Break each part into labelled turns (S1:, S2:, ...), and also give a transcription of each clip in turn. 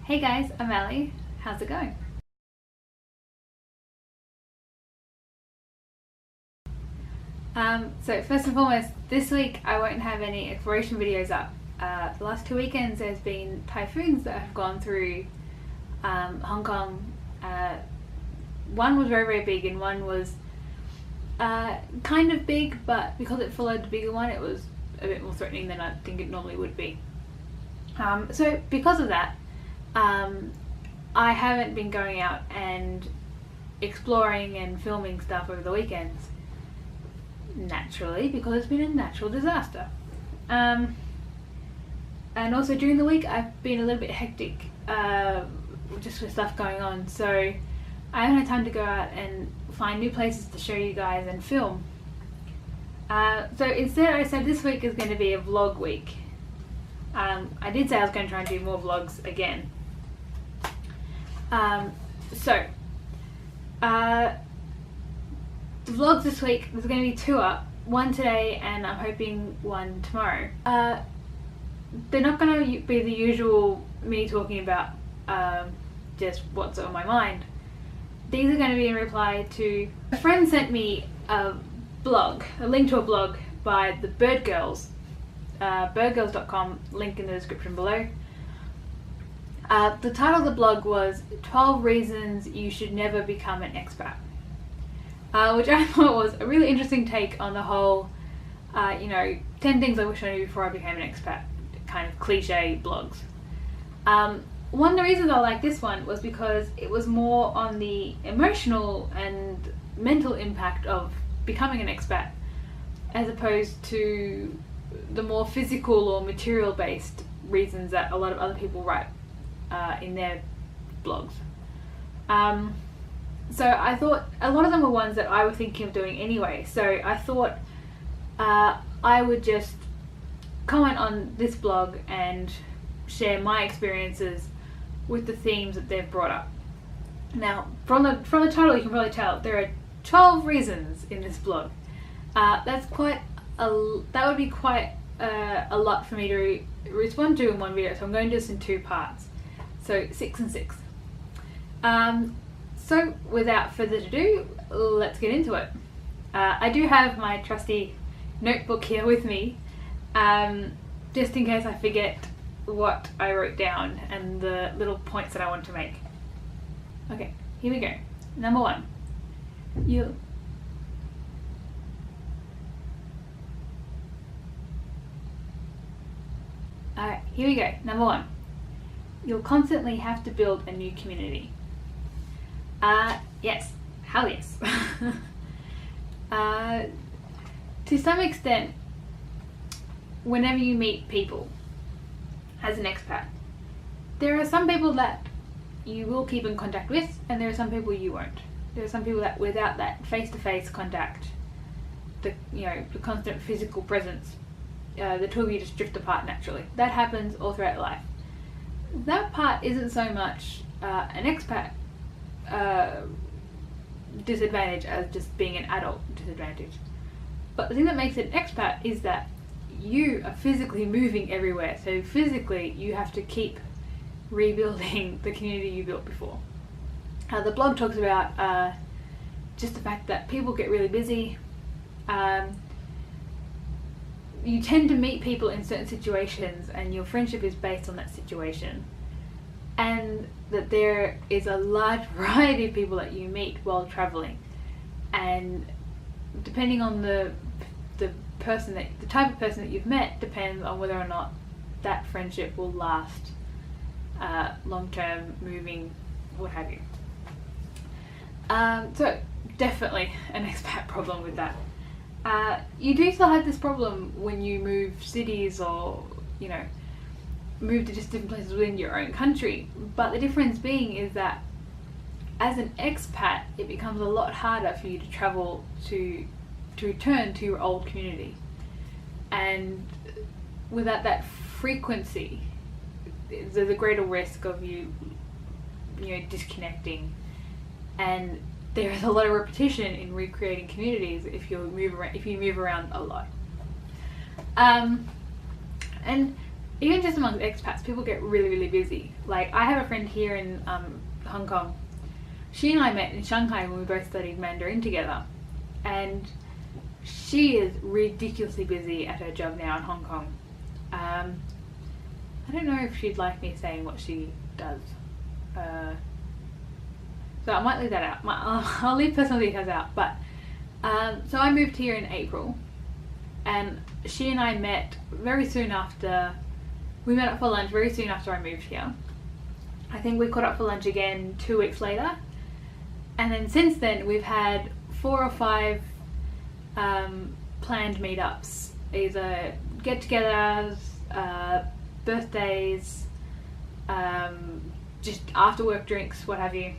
S1: Hey guys, I'm Ali. How's it going? So first and foremost, this week I won't have any exploration videos up. The last 2 weekends there's been typhoons that have gone through Hong Kong. One was very, very big and one was kind of big, but because it followed the bigger one, it was a bit more threatening than I think it normally would be. So because of that, I haven't been going out and exploring and filming stuff over the weekends. Naturally, because it's been a natural disaster. And also during the week I've been a little bit hectic just with stuff going on, so I haven't had time to go out and find new places to show you guys and film. So instead I said this week is going to be a vlog week. I did say I was going to try and do more vlogs again. The vlogs this week, there's going to be two up. One today and I'm hoping one tomorrow. They're not going to be the usual me talking about just what's on my mind. These are going to be in reply to... A friend sent me a link to a blog by the Bird Girls. birdgirls.com, link in the description below. The title of the blog was 12 Reasons You Should Never Become an Expat. Which I thought was a really interesting take on the whole, 10 things I wish I knew before I became an expat kind of cliche blogs. One of the reasons I liked this one was because it was more on the emotional and mental impact of becoming an expat as opposed to the more physical or material based reasons that a lot of other people write in their blogs. So I thought a lot of them were ones that I was thinking of doing anyway, so I thought I would just comment on this blog and share my experiences with the themes that they've brought up. Now, from the title you can probably tell there are 12 reasons in this blog. That would be quite a lot for me to respond to in one video, so I'm going to do this in two parts. So 6 and 6. So without further ado, let's get into it. I do have my trusty notebook here with me, just in case I forget what I wrote down and the little points that I want to make. Okay, here we go. Number 1. Alright, here we go. Number 1. You'll constantly have to build a new community. Yes. Hell yes. To some extent, whenever you meet people as an expat, there are some people that you will keep in contact with and there are some people you won't. There are some people that without that face-to-face contact, the constant physical presence, the two of you just drift apart naturally. That happens all throughout life. That part isn't so much an expat disadvantage as just being an adult disadvantage. But the thing that makes it an expat is that you are physically moving everywhere, so physically you have to keep rebuilding the community you built before. The blog talks about just the fact that people get really busy. You tend to meet people in certain situations and your friendship is based on that situation, and that there is a large variety of people that you meet while traveling, and depending on the type of person that you've met depends on whether or not that friendship will last long term, moving, what have you. So definitely an expat problem with that. You do still have this problem when you move cities or move to just different places within your own country, but the difference being is that as an expat it becomes a lot harder for you to travel to return to your old community, and without that frequency there's a greater risk of you disconnecting, and there is a lot of repetition in recreating communities if you move around a lot. And even just amongst expats, people get really, really busy. Like, I have a friend here in Hong Kong. She and I met in Shanghai when we both studied Mandarin together, and she is ridiculously busy at her job now in Hong Kong. I don't know if she'd like me saying what she does, so I might leave that out. I'll leave personal details out. But so I moved here in April, and she and I met very soon after. We met up for lunch very soon after I moved here. I think we caught up for lunch again 2 weeks later, and then since then we've had 4 or 5 planned meetups, either get-togethers, birthdays, just after work drinks, what have you.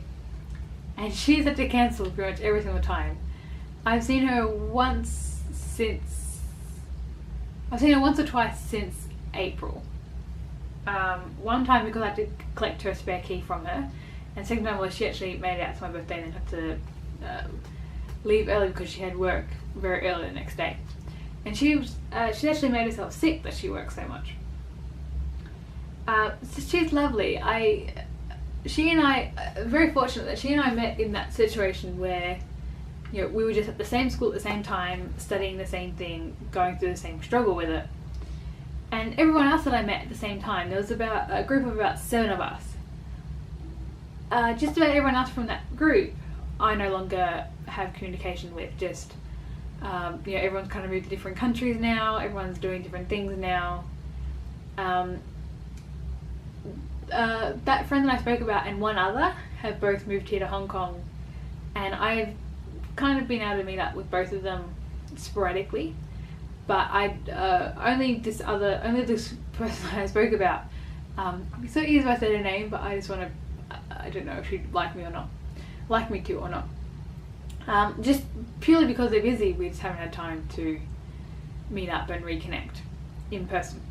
S1: And she's had to cancel pretty much every single time. I've seen her once or twice since April. One time because I had to collect her spare key from her, and second time was she actually made it out to my birthday and then had to leave early because she had work very early the next day. And she actually made herself sick that she works so much. So she's lovely. She and I very fortunate that she and I met in that situation where, you know, we were just at the same school at the same time, studying the same thing, going through the same struggle with it. And everyone else that I met at the same time, there was about a group of about 7 of us. Just about everyone else from that group I no longer have communication with. Just you know, everyone's kind of moved to different countries now, everyone's doing different things now. That friend that I spoke about and one other have both moved here to Hong Kong, and I've kind of been able to meet up with both of them sporadically. But only this person I spoke about. It'd be so easy if I said her name, but I just want to. I don't know if she'd like me or not, like me too or not. Just purely because they're busy, we just haven't had time to meet up and reconnect in person.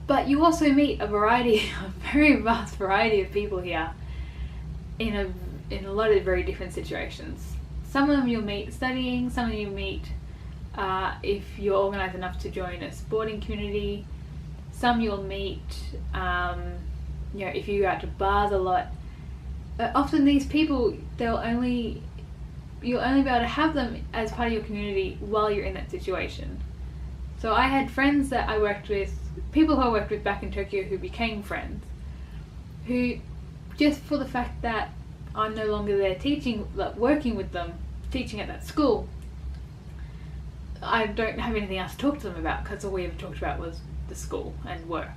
S1: But you also meet a very vast variety of people here in a lot of very different situations. Some of them you'll meet studying, some of them you'll meet if you're organised enough to join a sporting community. Some you'll meet, you know, if you go out to bars a lot. Often these people, you'll only be able to have them as part of your community while you're in that situation. So I had friends that I worked with, people who I worked with back in Tokyo who became friends, who just for the fact that I'm no longer there teaching, like working with them, teaching at that school, I don't have anything else to talk to them about because all we ever talked about was the school and work.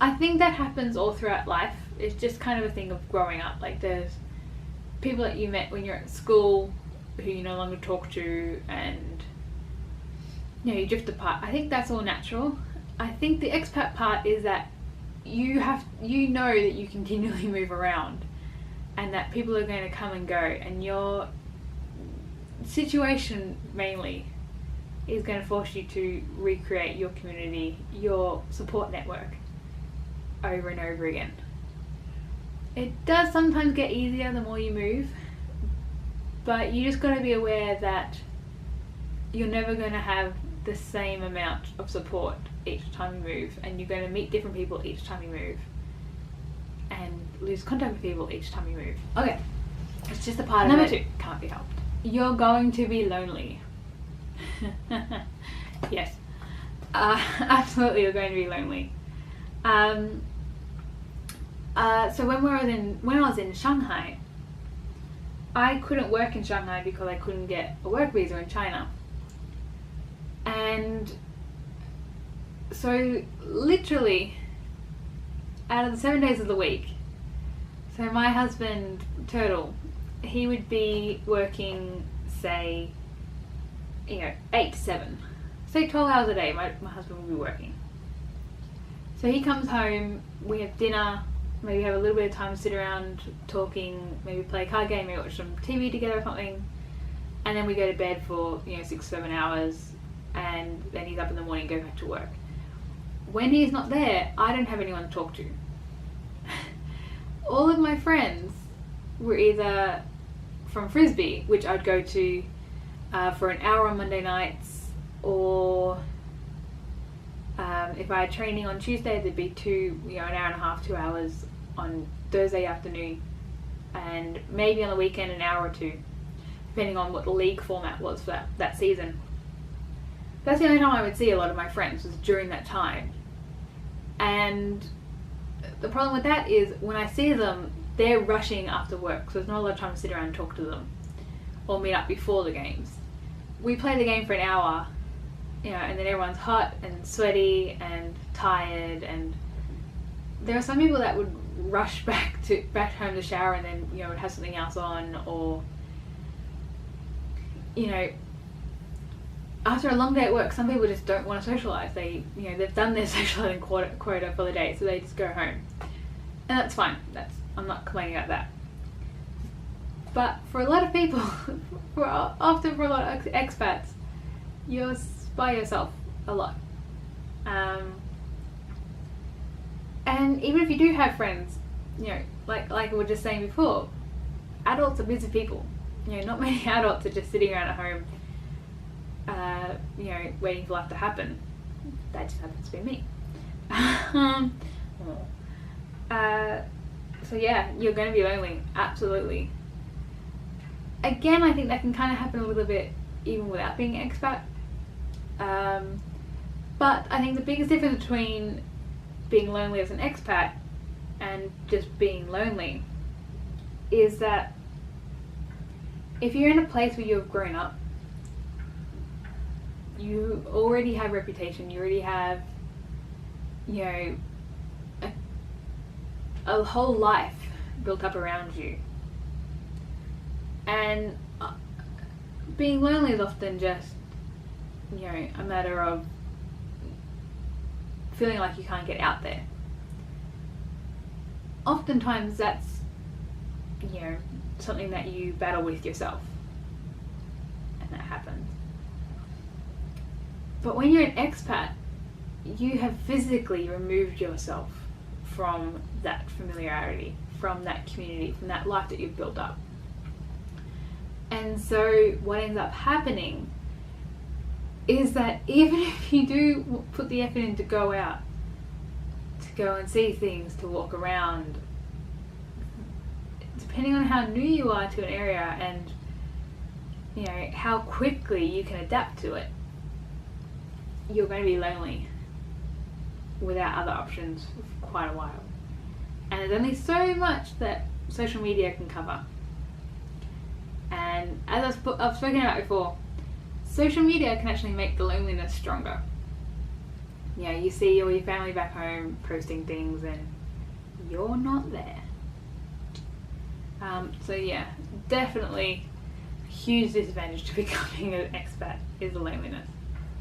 S1: I think that happens all throughout life. It's just kind of a thing of growing up. Like, there's people that you met when you're at school who you no longer talk to, and you know, you drift apart. I think that's all natural. I think the expat part is that you know that you continually move around and that people are going to come and go, and your situation mainly is going to force you to recreate your community, your support network over and over again. It does sometimes get easier the more you move, but you just got to be aware that you're never going to have the same amount of support each time you move, and you're going to meet different people each time you move and lose contact with people each time you move. Okay, it's just a part of it. Number 2, can't be helped. You're going to be lonely. Yes, absolutely, you're going to be lonely. So when I was in Shanghai, I couldn't work in Shanghai because I couldn't get a work visa in China. And so literally out of the 7 days of the week, so my husband Turtle, he would be working, say, 8 to 7, say 12 hours a day. My husband would be working. So he comes home, we have dinner, maybe have a little bit of time to sit around talking, maybe play a card game, maybe watch some TV together or something, and then we go to bed for 6-7 hours, and then he's up in the morning and goes back to work. When he's not there, I don't have anyone to talk to. All of my friends were either from Frisbee, which I'd go to for an hour on Monday nights, or if I had training on Tuesday, there'd be an hour and a half, 2 hours on Thursday afternoon, and maybe on the weekend an hour or two, depending on what the league format was for that season. That's the only time I would see a lot of my friends, was during that time. And the problem with that is when I see them, they're rushing after work, so there's not a lot of time to sit around and talk to them or meet up before the games. We play the game for an hour, and then everyone's hot and sweaty and tired, and there are some people that would rush back home to shower and then would have something else on, or after a long day at work, some people just don't want to socialise. They've done their socialising quota for the day, so they just go home, and that's fine. I'm not complaining about that. But for a lot of people, for a lot of expats, you're by yourself a lot. And even if you do have friends, like we were just saying before, adults are busy people. Not many adults are just sitting around at home, waiting for life to happen. That just happens to be me. So yeah, you're going to be lonely, absolutely. Again, I think that can kind of happen a little bit even without being an expat. But I think the biggest difference between being lonely as an expat and just being lonely is that if you're in a place where you've grown up, you already have reputation, you already have, a whole life built up around you. And being lonely is often just, a matter of feeling like you can't get out there. Oftentimes that's, something that you battle with yourself, and that happens. But when you're an expat, you have physically removed yourself from that familiarity, from that community, from that life that you've built up. And so what ends up happening is that even if you do put the effort in to go out, to go and see things, to walk around, depending on how new you are to an area and how quickly you can adapt to it, you're going to be lonely without other options for quite a while. And there's only so much that social media can cover. And as I've spoken about before, social media can actually make the loneliness stronger. You see all your family back home posting things and you're not there. So yeah, definitely a huge disadvantage to becoming an expat is the loneliness.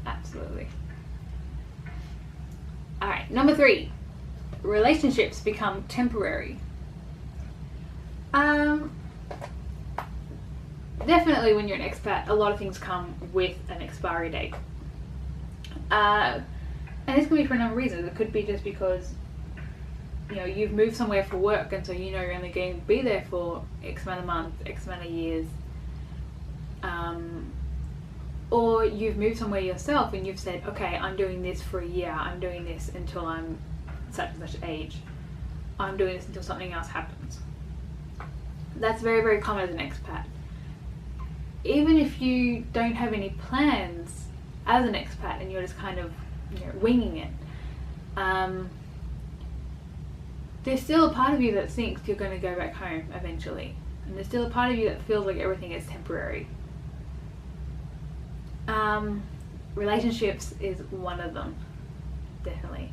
S1: Absolutely. Alright, number 3. Relationships become temporary. Definitely when you're an expat, a lot of things come with an expiry date. And this can be for a number of reasons. It could be just because you've moved somewhere for work, and so you're only going to be there for X amount of months, X amount of years. Or you've moved somewhere yourself and you've said, okay, I'm doing this for a year, I'm doing this until I'm such and such age, I'm doing this until something else happens. That's very, very common as an expat. Even if you don't have any plans as an expat and you're just kind of winging it, there's still a part of you that thinks you're going to go back home eventually, and there's still a part of you that feels like everything is temporary. Relationships is one of them, definitely.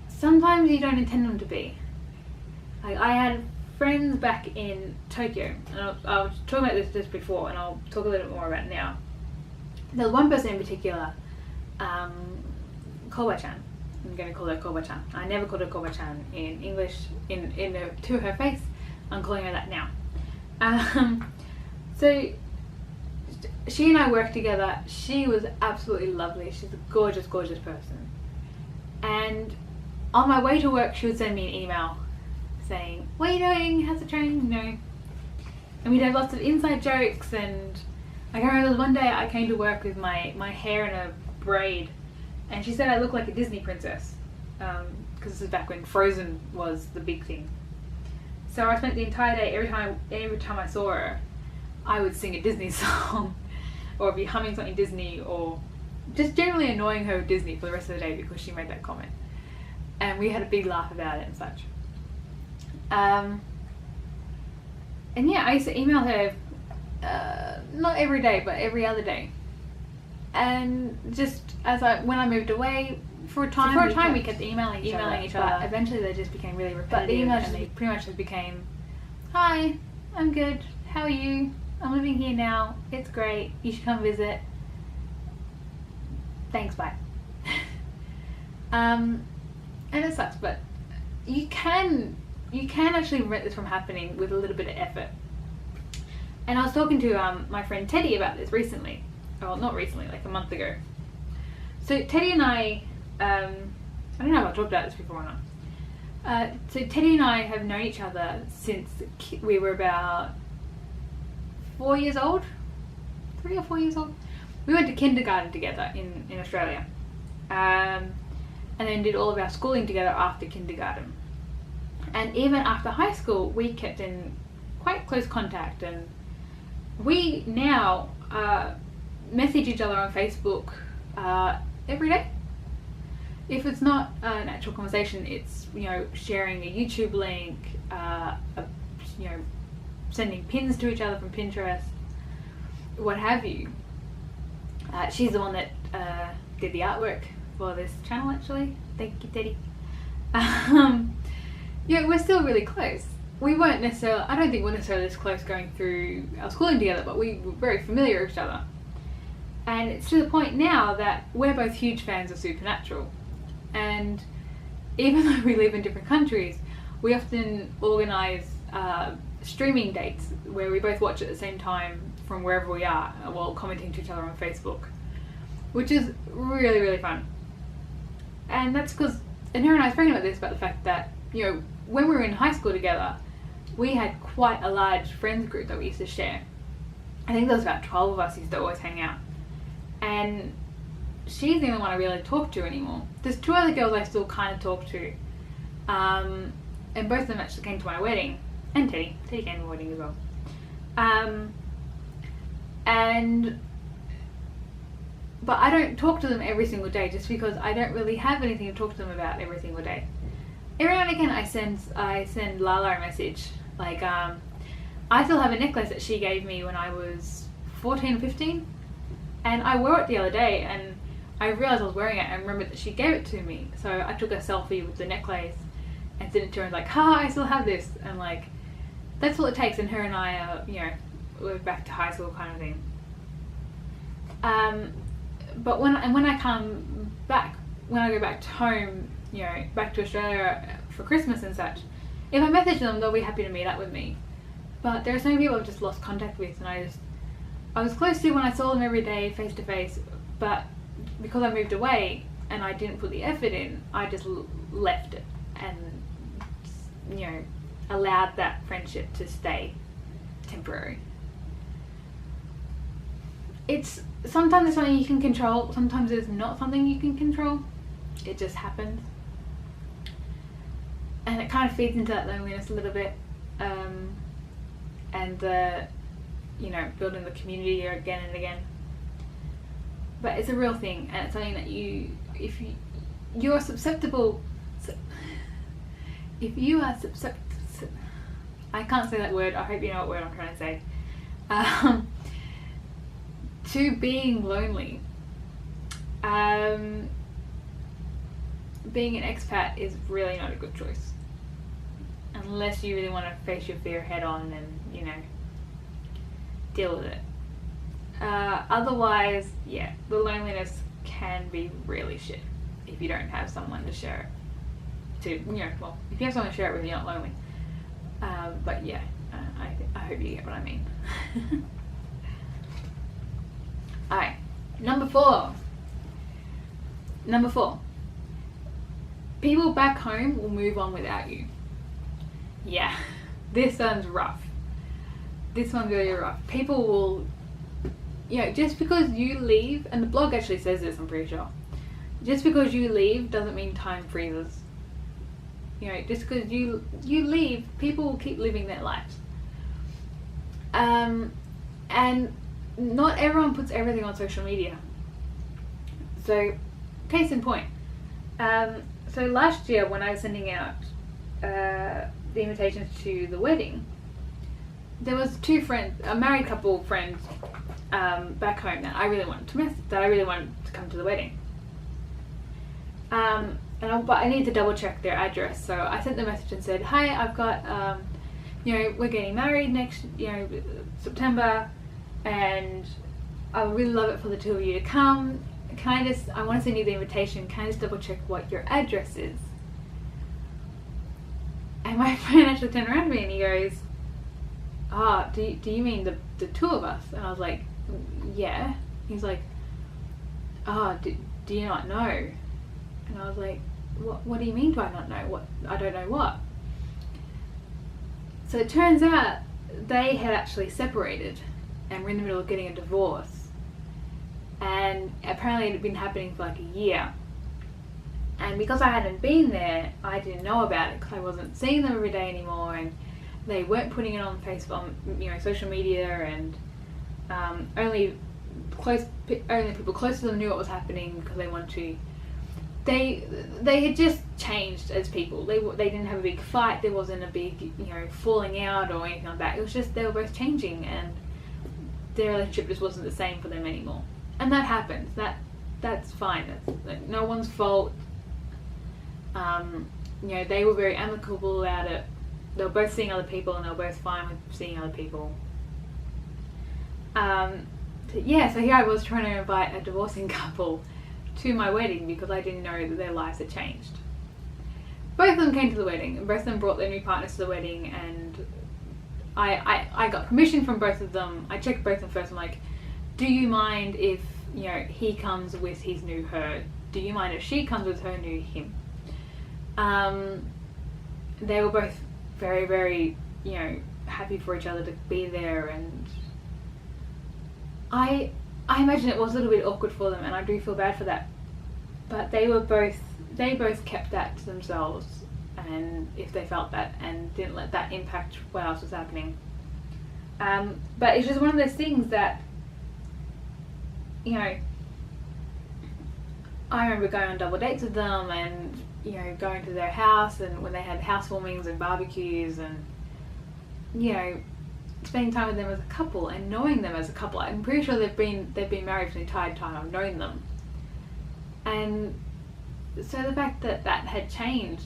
S1: Sometimes you don't intend them to be. Like, I had friends back in Tokyo, and I was talking about this just before, and I'll talk a little bit more about it now. There's one person in particular, Koba-chan. I'm going to call her Koba-chan. I never called her Koba-chan in English to her face. I'm calling her that now. So she and I worked together. She was absolutely lovely. She's a gorgeous, gorgeous person. And on my way to work, she would send me an email saying, "What are you doing? How's the training?" And we'd have lots of inside jokes, and I can remember there was one day I came to work with my hair in a braid, and she said I looked like a Disney princess, because this is back when Frozen was the big thing. So I spent the entire day, every time I saw her, I would sing a Disney song, or be humming something Disney, or just generally annoying her with Disney for the rest of the day because she made that comment. And we had a big laugh about it and such. And yeah, I used to email her, not every day, but every other day. And just when I moved away, for a time we kept emailing each other. But eventually they just became really repetitive. But the emails pretty much just became, "Hi, I'm good. How are you? I'm living here now. It's great. You should come visit. Thanks, bye." And it sucks, but you can actually prevent this from happening with a little bit of effort. And I was talking to my friend Teddy about this recently. Well, not recently, like a month ago. So Teddy and I don't know if I've talked about this before or not. So Teddy and I have known each other since we were about 4 years old, 3 or 4 years old. We went to kindergarten together in Australia, and then did all of our schooling together after kindergarten. And even after high school, we kept in quite close contact, and we now message each other on Facebook every day. If it's not an actual conversation, it's, you know, sharing a YouTube link, you know, sending pins to each other from Pinterest, what have you. She's the one that did the artwork for this channel, actually. Thank you, Teddy. Yeah, we're still really close. We weren't necessarily, I don't think we're necessarily this close going through our schooling together, but we were very familiar with each other. And it's to the point now that we're both huge fans of Supernatural. And even though we live in different countries, we often organise streaming dates where we both watch at the same time from wherever we are, while commenting to each other on Facebook, which is really, really fun. And that's because, and her and I were speaking about this, about the fact that, you know, when we were in high school together, we had quite a large friends group that we used to share. I think there was about 12 of us used to always hang out. And she's the only one I really talk to anymore. There's 2 other girls I still kind of talk to. And both of them actually came to my wedding. And Teddy. Teddy came to my wedding as well. But I don't talk to them every single day, just because I don't really have anything to talk to them about every single day. Every now and again I send Lala a message. Like, I still have a necklace that she gave me when I was 14 or 15. And I wore it the other day, and I realised I was wearing it and remembered that she gave it to me. So I took a selfie with the necklace and sent it to her and was like, I still have this. And like, that's all it takes. And her and I are, you know, we're back to high school kind of thing. But when I come back, when I go back to home, you know, back to Australia for Christmas and such, if I message them, they'll be happy to meet up with me. But there are so many people I've just lost contact with, and I was close to when I saw them every day face to face, but because I moved away and I didn't put the effort in, I just left it and, you know, allowed that friendship to stay temporary. It's sometimes it's something you can control, sometimes it's not something you can control. It just happens. And it kind of feeds into that loneliness a little bit. And the, you know, building the community again and again. But it's a real thing, and it's something that you're susceptible, if you are susceptible, I can't say that word, I hope you know what word I'm trying to say, to being lonely. Being an expat is really not a good choice, unless you really want to face your fear head on and, you know, deal with it. Otherwise, yeah, the loneliness can be really shit if you don't have someone to share it to. You know, well, if you have someone to share it with, you're not lonely. But yeah, I hope you get what I mean. Alright, number four. People back home will move on without you. Yeah, this one's rough. This one's really rough. People will just because you leave, and the blog actually says this, I'm pretty sure, just because you leave doesn't mean time freezes. Just because you leave, people will keep living their lives. And not everyone puts everything on social media. So, case in point. So last year when I was sending out the invitations to the wedding, there was two friends, a married couple friends back home that I really wanted to come to the wedding. But I need to double check their address, so I sent them a message and said, "Hi, I've got, we're getting married next, September, and I would really love it for the two of you to come. I want to send you the invitation. Can I just double check what your address is?" And my friend actually turned around to me and he goes, do you mean the two of us? And I was like, yeah. He's like, do you not know? And I was like, what do you mean do I not know? I don't know what. So it turns out they had actually separated and were in the middle of getting a divorce. And apparently it had been happening for like a year. And because I hadn't been there, I didn't know about it because I wasn't seeing them every day anymore, and they weren't putting it on Facebook, social media, and only people close to them knew what was happening because they wanted to. They had just changed as people. They didn't have a big fight. There wasn't a big falling out or anything like that. It was just they were both changing, and their relationship just wasn't the same for them anymore. And that happens. That's fine. That's no one's fault. They were very amicable about it. They were both seeing other people, and they were both fine with seeing other people. So here I was trying to invite a divorcing couple to my wedding because I didn't know that their lives had changed. Both of them came to the wedding, and both of them brought their new partners to the wedding, and I got permission from both of them. I checked both of them first. I'm like, do you mind if he comes with his new her? Do you mind if she comes with her new him? They were both very, very happy for each other to be there, and I imagine it was a little bit awkward for them, and I do feel bad for that. But they both kept that to themselves, and if they felt that, and didn't let that impact what else was happening. But it's just one of those things that I remember going on double dates with them, and going to their house, and when they had housewarmings and barbecues, and spending time with them as a couple and knowing them as a couple. I'm pretty sure they've been married for the entire time I've known them. And so the fact that had changed,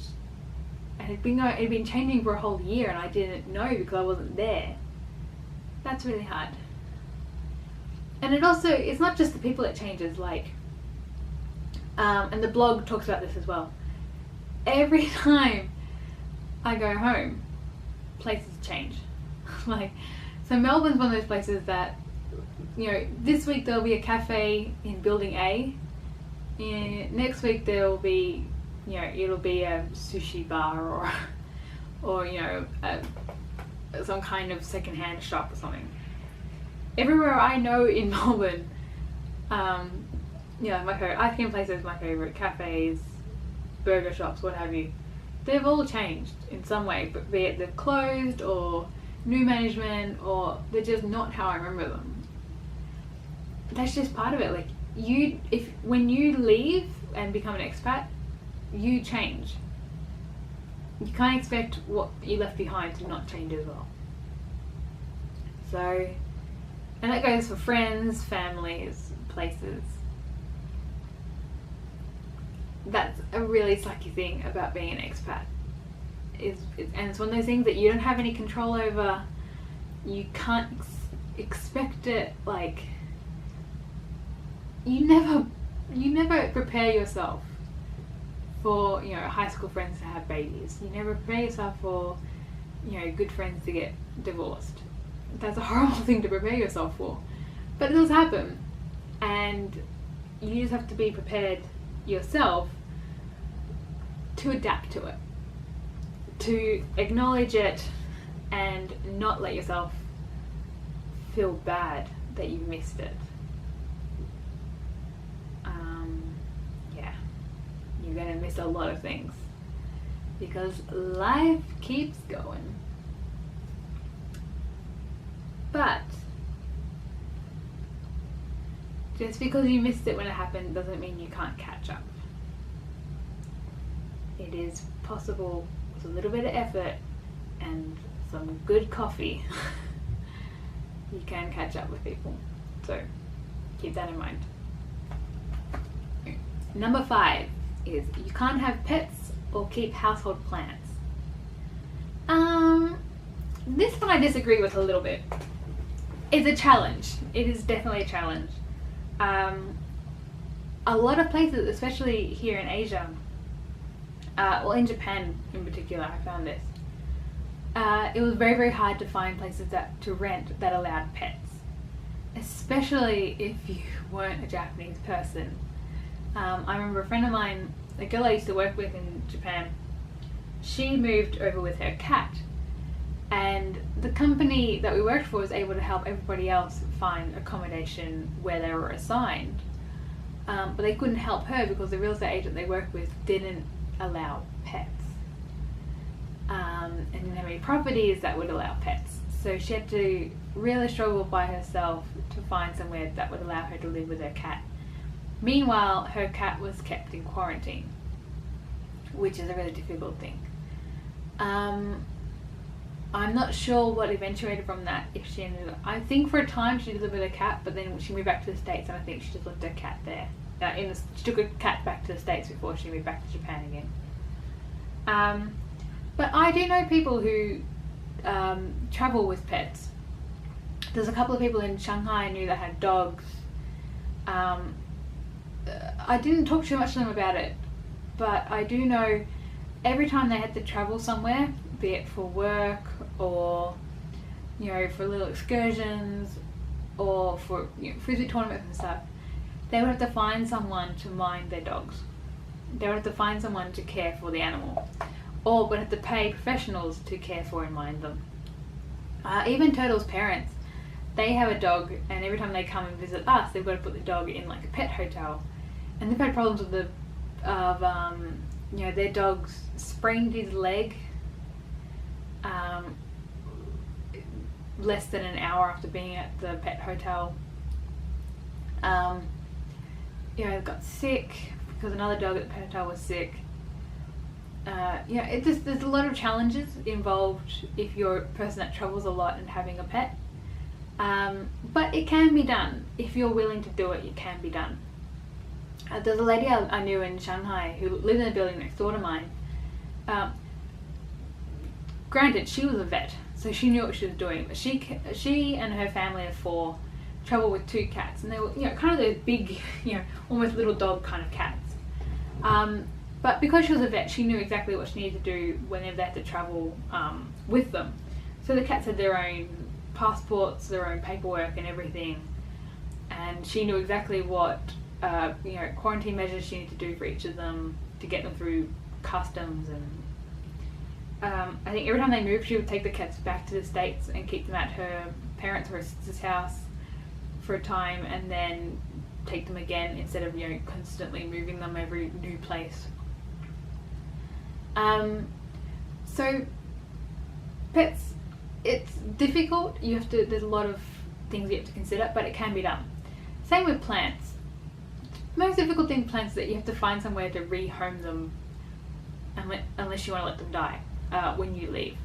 S1: and it'd been changing for a whole year, and I didn't know because I wasn't there, that's really hard. And it's not just the people that changes, and the blog talks about this as well. Every time I go home, places change. So Melbourne's one of those places that, this week there'll be a cafe in building A. Next week there'll be, it'll be a sushi bar or some kind of secondhand shop or something. Everywhere I know in Melbourne, my favorite ice cream places, my favorite cafes, burger shops, what have you, they've all changed in some way, but be it they've closed or new management, or they're just not how I remember them. That's just part of it. When you leave and become an expat, you change. You can't expect what you left behind to not change as well. So, and that goes for friends, families, places. That's a really sucky thing about being an expat. And it's one of those things that you don't have any control over. You can't expect it. You never prepare yourself for high school friends to have babies. You never prepare yourself for good friends to get divorced. That's a horrible thing to prepare yourself for, but it does happen, and you just have to be prepared yourself to adapt to it, to acknowledge it, and not let yourself feel bad that you missed it. you're going to miss a lot of things because life keeps going. But just because you missed it when it happened doesn't mean you can't catch up. It is possible with a little bit of effort and some good coffee. You can catch up with people. So keep that in mind. Number 5 is you can't have pets or keep household plants. This one I disagree with a little bit. It's a challenge. It is definitely a challenge. A lot of places, especially here in Asia, well in Japan in particular, I found this. It was very, very hard to find places to rent that allowed pets, especially if you weren't a Japanese person. I remember a friend of mine, a girl I used to work with in Japan, she moved over with her cat, and the company that we worked for was able to help everybody else find accommodation where they were assigned, but they couldn't help her because the real estate agent they worked with didn't allow pets. And didn't have any properties that would allow pets, so she had to really struggle by herself to find somewhere that would allow her to live with her cat. Meanwhile, her cat was kept in quarantine, which is a really difficult thing. I'm not sure what eventuated from that. If she ended up, I think for a time she did live with her cat, but then she moved back to the States, and I think she just left her cat there. She took her cat back to the States before she moved back to Japan again. But I do know people who travel with pets. There's a couple of people in Shanghai I knew that had dogs. I didn't talk too much to them about it, but I do know every time they had to travel somewhere, be it for work or for little excursions or for frisbee tournaments and stuff, they would have to find someone to mind their dogs. They would have to find someone to care for the animal, or would have to pay professionals to care for and mind them. Even Turtle's parents, they have a dog, and every time they come and visit us, they've got to put the dog in like a pet hotel, and they've had problems with their dog's sprained his leg less than an hour after being at the pet hotel. Got sick because another dog at the pet hotel was sick. There's a lot of challenges involved if you're a person that travels a lot and having a pet. But it can be done. If you're willing to do it, it can be done. There's a lady I knew in Shanghai who lived in a building next door to mine. Granted, she was a vet, so she knew what she was doing, but she and her family of 4 traveled with 2 cats, and they were kind of those big, almost little dog kind of cats. But because she was a vet, she knew exactly what she needed to do whenever they had to travel with them. So the cats had their own passports, their own paperwork and everything, and she knew exactly what quarantine measures she needed to do for each of them to get them through customs. And I think every time they moved, she would take the cats back to the States and keep them at her parents' or her sister's house for a time, and then take them again instead of constantly moving them every new place. So pets, it's difficult. There's a lot of things you have to consider, but it can be done. Same with plants. The most difficult thing with plants is that you have to find somewhere to rehome them unless you want to let them die when you leave.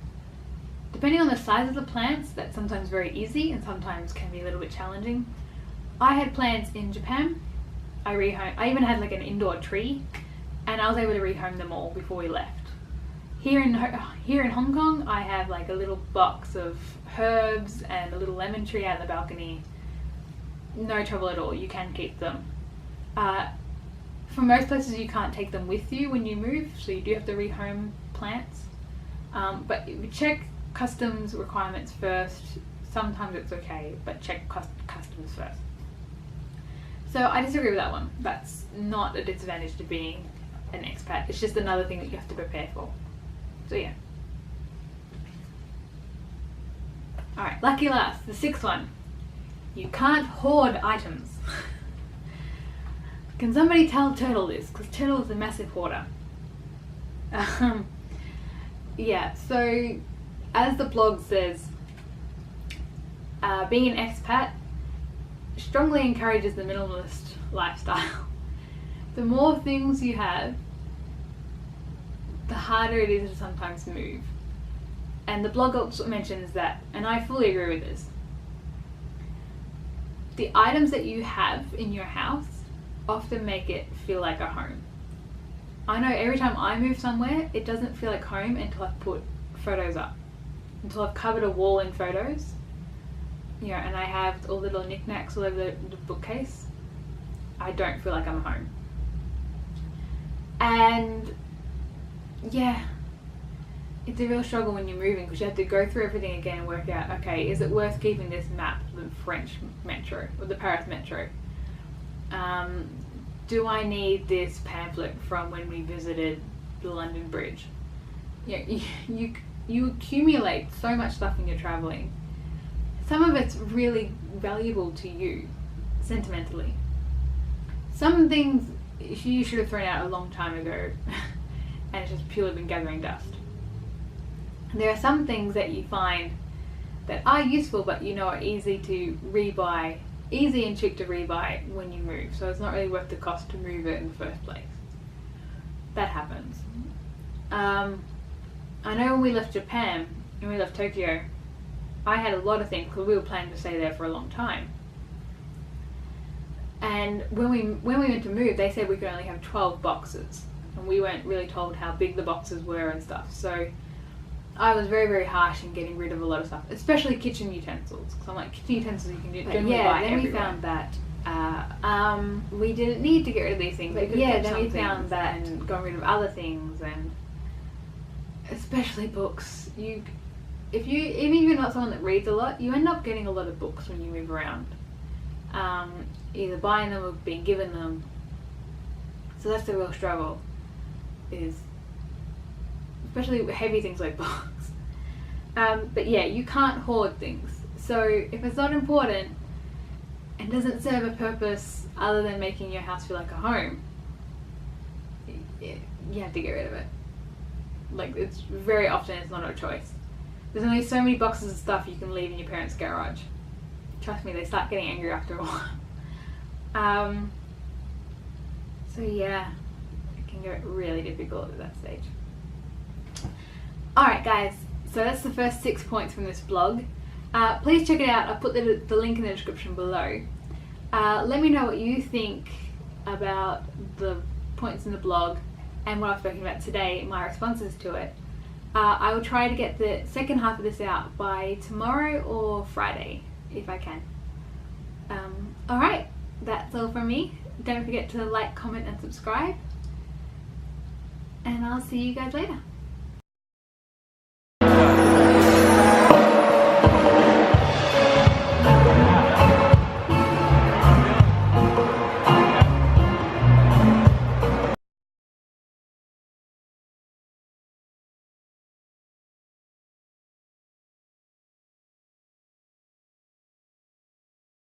S1: Depending on the size of the plants, that's sometimes very easy and sometimes can be a little bit challenging. I had plants in Japan. I even had like an indoor tree, and I was able to rehome them all before we left. Here in Hong Kong, I have like a little box of herbs and a little lemon tree out in the balcony. No trouble at all. You can keep them. For most places, you can't take them with you when you move, so you do have to rehome plants. But check customs requirements first. Sometimes it's okay, but check customs first. So I disagree with that one. That's not a disadvantage to being an expat. It's just another thing that you have to prepare for. So yeah. Alright, lucky last, the 6th one. You can't hoard items. Can somebody tell Turtle this? Because Turtle is a massive hoarder. Yeah, so as the blog says, being an expat strongly encourages the minimalist lifestyle. The more things you have, the harder it is to sometimes move. And the blog also mentions that, and I fully agree with this, the items that you have in your house often make it feel like a home. I know every time I move somewhere, it doesn't feel like home until I've put photos up. Until I've covered a wall in photos. You know, and I have all the little knickknacks all over the bookcase. I don't feel like I'm home. And yeah, it's a real struggle when you're moving because you have to go through everything again and work out, okay, is it worth keeping this map, the French metro or the Paris metro? Do I need this pamphlet from when we visited the London Bridge? You accumulate so much stuff when you're traveling. Some of it's really valuable to you, sentimentally. Some things you should have thrown out a long time ago and it's just purely been gathering dust. There are some things that you find that are useful but you know are easy to rebuy, easy and cheap to rebuy when you move, so it's not really worth the cost to move it in the first place. That happens. I know when we left Japan and we left Tokyo, I had a lot of things because we were planning to stay there for a long time. And when we went to move, they said we could only have 12 boxes, and we weren't really told how big the boxes were and stuff. So I was very, very harsh in getting rid of a lot of stuff, especially kitchen utensils. Because I'm like, kitchen utensils you can generally buy everywhere.
S2: We found that
S1: we didn't need to get rid of these things.
S2: But
S1: yeah,
S2: then we
S1: found that and got rid of other things, and especially books. Even if you're not someone that reads a lot, you end up getting a lot of books when you move around. Either buying them or being given them. So that's the real struggle, is especially heavy things like books. But yeah, you can't hoard things. So if it's not important and doesn't serve a purpose other than making your house feel like a home, you have to get rid of it. Like, it's very often it's not a choice. There's only so many boxes of stuff you can leave in your parents' garage. Trust me, they start getting angry after a while. So yeah, it can get really difficult at that stage. Alright guys, so that's the first 6 points from this blog. Please check it out. I'll put the link in the description below. Let me know what you think about the points in the blog and what I've spoken about today, my responses to it. I will try to get the second half of this out by tomorrow or Friday, if I can. Alright, that's all from me. Don't forget to like, comment and subscribe. And I'll see you guys later.